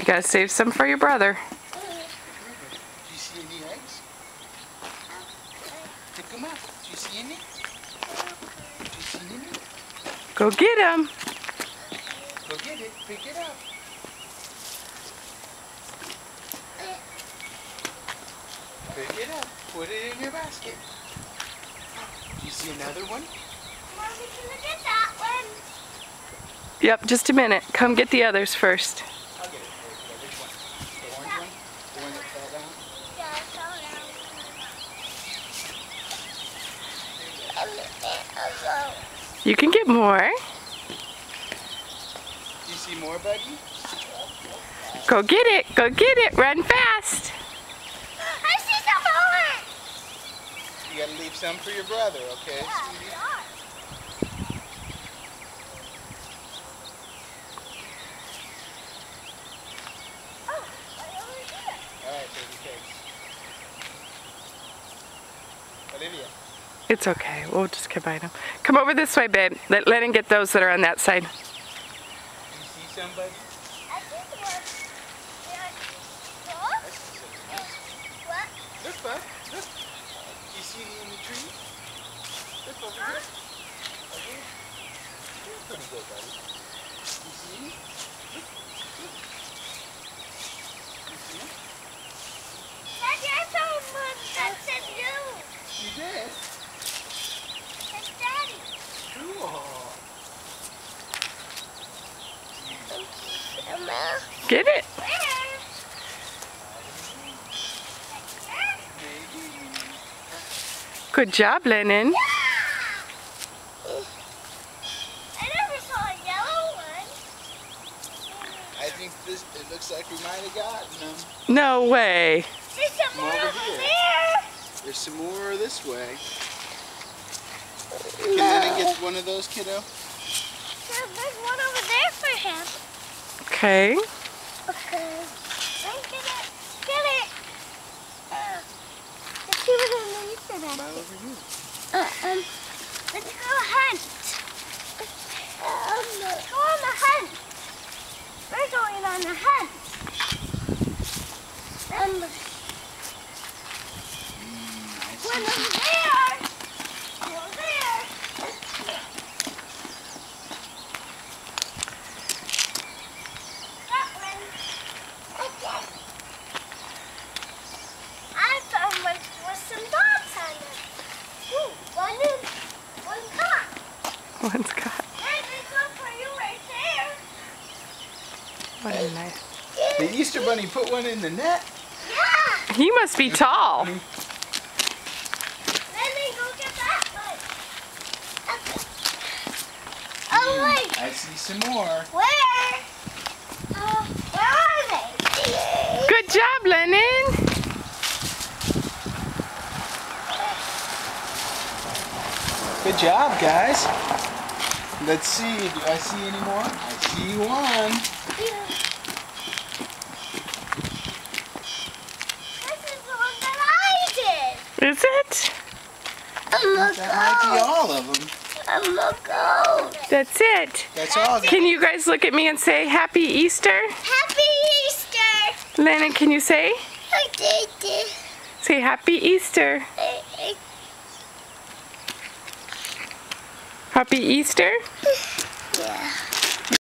You gotta save some for your brother. Do you see any eggs? Pick them up. Do you see any? Do you see any? Go get him. Go get it. Pick it up. Pick it up. Put it in your basket. Do you see another one? Mommy, can I get that one? Yep, just a minute. Come get the others first. I'll get it for you. Which one? The orange one? The one that fell down? Yeah, it's all down. You can get more. Do you see more, buddy? Go get it. Go get it. Run fast. I see some more. You gotta leave some for your brother, okay, Yeah, sweetie? sure. Oh, right over here. Alright, baby cakes. Olivia. It's okay. We'll just combine them. Come over this way, babe. Let him get those that are on that side. Do you see somebody? I see the one. Yeah. I What? see somebody. What? Look, bud. Look. Do you see any in the tree? Look over here. Over here. You're pretty good, buddy. Do you see any? Look. Look. You see them? Daddy, I found one that said you. You did? It's Daddy. Cool. Emma. Get it. Where? Maybe. Good job, Lennon. I never saw a yellow one. I think this, it looks like we might have gotten them. No way. There's some more Over over here. there. There's some more this way. Can Lennon get one of those, kiddo? There's one over there for him. Okay. Okay. Let's get it. Get it. Let's see what underneath the Right basket. over here. Let's go hunt. Let's go on the hunt. We're going on the hunt. One over there. Over there. That one. Okay. I found one with some dots on it. Ooh, one caught. One's got. Hey, there's one for you right there. What a nice. The Easter Bunny put one in the net. Yeah. He must be tall. Let me go get that one. Oh, wait. I see some more. Where? Where are they? Good job, Lennon. Good job, guys. Let's see. Do I see any more? I see one. This is the one that I did. Is it? That might be all of them. Look out. That's it. That's all. guys. Can you guys look at me and say Happy Easter? Happy Easter. Lennon, can you say? I did it. Say Happy Easter. Happy Easter? Yeah.